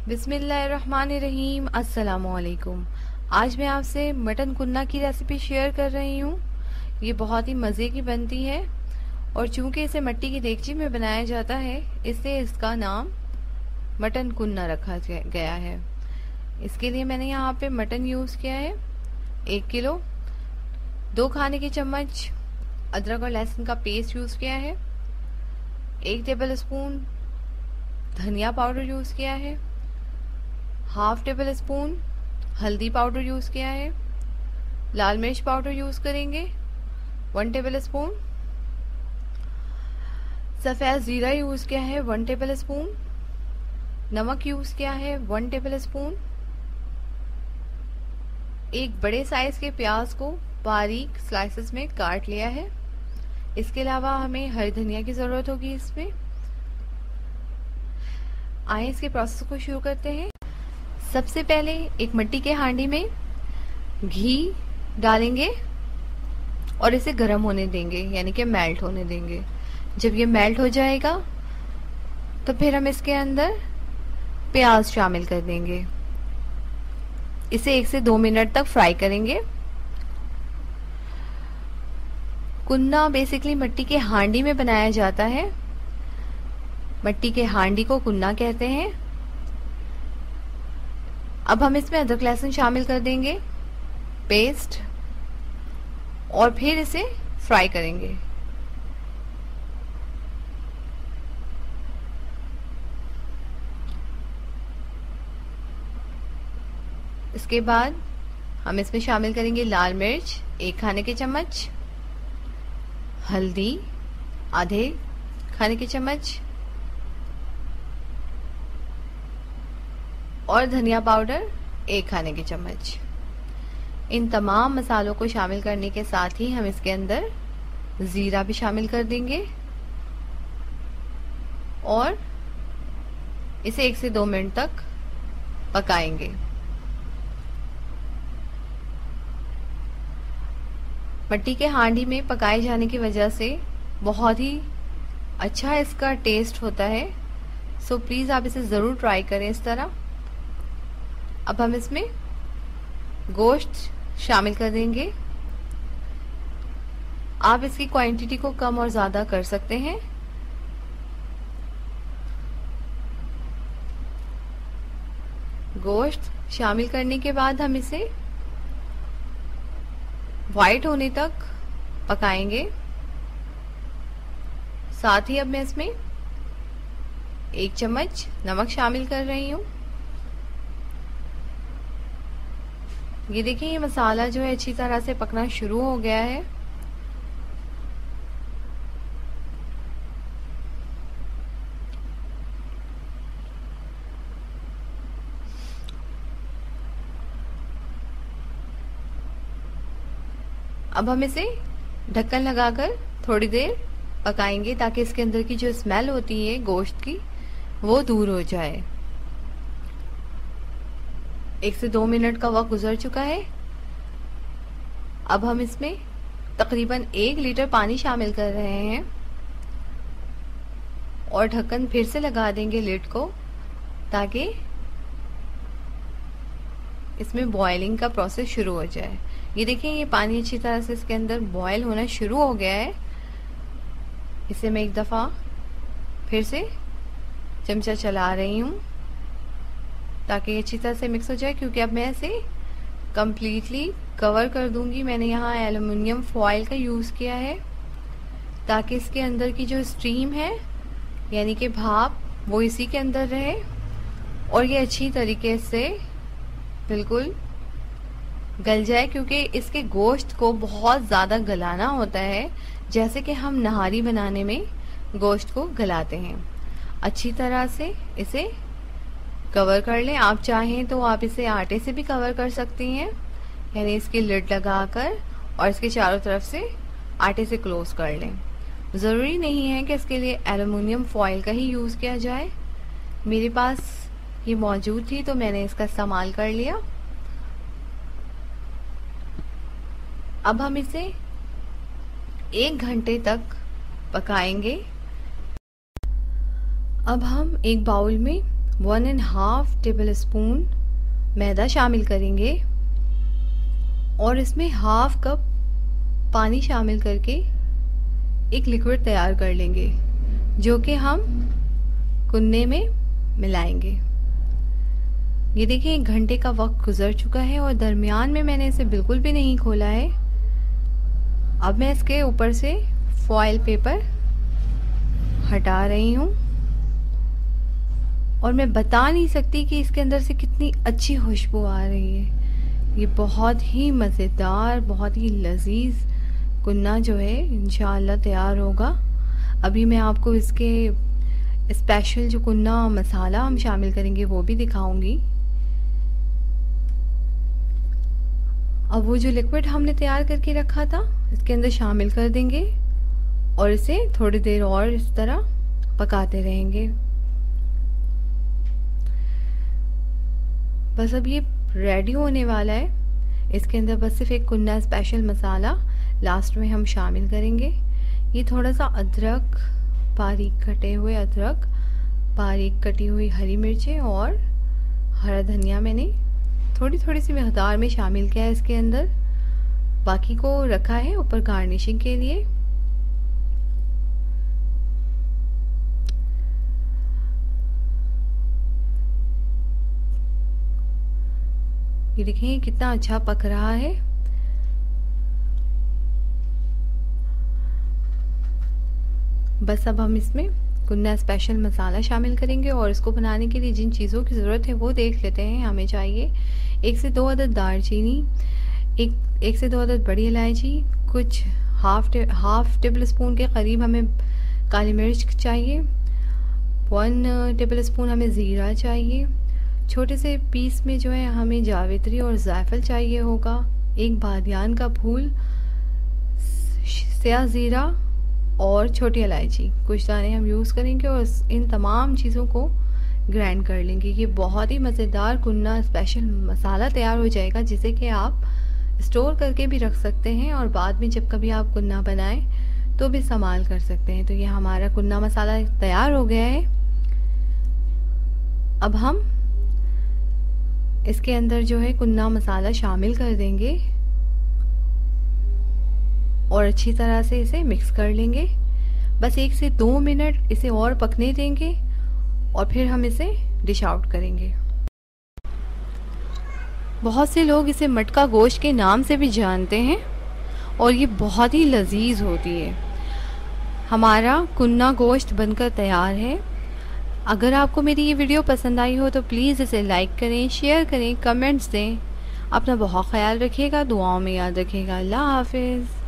बिस्मिल्लाहिर्रहमानिर्रहीम। अस्सलामुअलैकुम। आज मैं आपसे मटन कुन्ना की रेसिपी शेयर कर रही हूँ। ये बहुत ही मज़े की बनती है और चूंकि इसे मिट्टी की देगची में बनाया जाता है इसलिए इसका नाम मटन कुन्ना रखा गया है। इसके लिए मैंने यहाँ पे मटन यूज़ किया है 1 किलो। 2 खाने के चम्मच अदरक और लहसुन का पेस्ट यूज़ किया है। 1 टेबल स्पून धनिया पाउडर यूज़ किया है। 1/2 टेबल स्पून हल्दी पाउडर यूज़ किया है। लाल मिर्च पाउडर यूज़ करेंगे 1 टेबल स्पून। सफ़ेद ज़ीरा यूज़ किया है 1 टेबल स्पून। नमक यूज़ किया है 1 टेबल स्पून। एक बड़े साइज़ के प्याज को बारीक स्लाइसेस में काट लिया है। इसके अलावा हमें हरी धनिया की ज़रूरत होगी इसमें। आइए इसके प्रोसेस को शुरू करते हैं। सबसे पहले एक मिट्टी के हांडी में घी डालेंगे और इसे गर्म होने देंगे, यानी कि मेल्ट होने देंगे। जब ये मेल्ट हो जाएगा तो फिर हम इसके अंदर प्याज शामिल कर देंगे। इसे 1 से 2 मिनट तक फ्राई करेंगे। कुन्ना बेसिकली मिट्टी के हांडी में बनाया जाता है। मिट्टी के हांडी को कुन्ना कहते हैं। अब हम इसमें अदरक लहसुन शामिल कर देंगे पेस्ट और फिर इसे फ्राई करेंगे। इसके बाद हम इसमें शामिल करेंगे लाल मिर्च 1 खाने के चम्मच, हल्दी आधे खाने के चम्मच और धनिया पाउडर 1 खाने के चम्मच। इन तमाम मसालों को शामिल करने के साथ ही हम इसके अंदर जीरा भी शामिल कर देंगे और इसे 1 से 2 मिनट तक पकाएंगे। मिट्टी के हांडी में पकाए जाने की वजह से बहुत ही अच्छा इसका टेस्ट होता है। सो प्लीज़ आप इसे ज़रूर ट्राई करें इस तरह। अब हम इसमें गोश्त शामिल कर देंगे। आप इसकी क्वांटिटी को कम और ज़्यादा कर सकते हैं। गोश्त शामिल करने के बाद हम इसे वाइट होने तक पकाएंगे। साथ ही अब मैं इसमें 1 चम्मच नमक शामिल कर रही हूँ। ये देखिए, ये मसाला जो है अच्छी तरह से पकना शुरू हो गया है। अब हम इसे ढक्कन लगाकर थोड़ी देर पकाएंगे ताकि इसके अंदर की जो स्मेल होती है गोश्त की वो दूर हो जाए। 1 से 2 मिनट का वक्त गुजर चुका है। अब हम इसमें तकरीबन 1 लीटर पानी शामिल कर रहे हैं और ढक्कन फिर से लगा देंगे लिड को ताकि इसमें बॉयलिंग का प्रोसेस शुरू हो जाए। ये देखिए, ये पानी अच्छी तरह से इसके अंदर बॉयल होना शुरू हो गया है। इसे मैं एक दफ़ा फिर से चमचा चला रही हूँ ताकि अच्छी तरह से मिक्स हो जाए, क्योंकि अब मैं इसे कम्प्लीटली कवर कर दूंगी। मैंने यहाँ एल्युमिनियम फॉइल का यूज़ किया है ताकि इसके अंदर की जो स्टीम है यानी कि भाप वो इसी के अंदर रहे और ये अच्छी तरीके से बिल्कुल गल जाए, क्योंकि इसके गोश्त को बहुत ज़्यादा गलाना होता है, जैसे कि हम नहारी बनाने में गोश्त को गलाते हैं। अच्छी तरह से इसे कवर कर लें। आप चाहें तो आप इसे आटे से भी कवर कर सकती हैं, यानी इसकी लिड लगाकर और इसके चारों तरफ से आटे से क्लोज कर लें। ज़रूरी नहीं है कि इसके लिए एल्युमिनियम फॉइल का ही यूज़ किया जाए। मेरे पास ये मौजूद थी तो मैंने इसका इस्तेमाल कर लिया। अब हम इसे 1 घंटे तक पकाएंगे। अब हम एक बाउल में 1.5 टेबल स्पून मैदा शामिल करेंगे और इसमें हाफ कप पानी शामिल करके एक लिक्विड तैयार कर लेंगे, जो कि हम कुन्ने में मिलाएंगे। ये देखिए 1 घंटे का वक्त गुजर चुका है और दरमियान में मैंने इसे बिल्कुल भी नहीं खोला है। अब मैं इसके ऊपर से फॉइल पेपर हटा रही हूँ और मैं बता नहीं सकती कि इसके अंदर से कितनी अच्छी खुशबू आ रही है। ये बहुत ही मज़ेदार, बहुत ही लजीज कुन्ना जो है इंशाअल्लाह तैयार होगा। अभी मैं आपको इसके स्पेशल जो कुन्ना मसाला हम शामिल करेंगे वो भी दिखाऊंगी। अब वो जो लिक्विड हमने तैयार करके रखा था इसके अंदर शामिल कर देंगे और इसे थोड़ी देर और इस तरह पकाते रहेंगे। बस अब ये रेडी होने वाला है। इसके अंदर बस सिर्फ एक कुन्ना स्पेशल मसाला लास्ट में हम शामिल करेंगे। ये थोड़ा सा अदरक, बारीक कटे हुए अदरक, बारीक कटी हुई हरी मिर्चें और हरा धनिया मैंने थोड़ी थोड़ी सी मकदार में शामिल किया है इसके अंदर। बाकी को रखा है ऊपर गार्निशिंग के लिए। ये देखिए कितना अच्छा पक रहा है। बस अब हम इसमें कुन्ना स्पेशल मसाला शामिल करेंगे और इसको बनाने के लिए जिन चीज़ों की ज़रूरत है वो देख लेते हैं। हमें चाहिए 1 से 2 अदद दालचीनी, एक से 2 अदद बड़ी इलायची, कुछ हाफ टेबल स्पून के करीब हमें काली मिर्च चाहिए, 1 टेबल स्पून हमें ज़ीरा चाहिए, छोटे से पीस में जो है हमें जावित्री और जायफल चाहिए होगा, 1 बादियान का फूल, स्याह ज़ीरा और छोटी इलायची कुछ दाने हम यूज़ करेंगे और इन तमाम चीज़ों को ग्राइंड कर लेंगे। ये बहुत ही मज़ेदार कुन्ना स्पेशल मसाला तैयार हो जाएगा, जिसे कि आप स्टोर करके भी रख सकते हैं और बाद में जब कभी आप कुन्ना बनाएं तो भी इस्तेमाल कर सकते हैं। तो ये हमारा कुन्ना मसाला तैयार हो गया है। अब हम इसके अंदर जो है कुन्ना मसाला शामिल कर देंगे और अच्छी तरह से इसे मिक्स कर लेंगे। बस 1 से 2 मिनट इसे और पकने देंगे और फिर हम इसे डिश आउट करेंगे। बहुत से लोग इसे मटका गोश्त के नाम से भी जानते हैं और ये बहुत ही लजीज होती है। हमारा कुन्ना गोश्त बनकर तैयार है। अगर आपको मेरी ये वीडियो पसंद आई हो तो प्लीज़ इसे लाइक करें, शेयर करें, कमेंट्स दें। अपना बहुत ख्याल रखिएगा, दुआओं में याद रखिएगा। अल्लाह हाफिज़।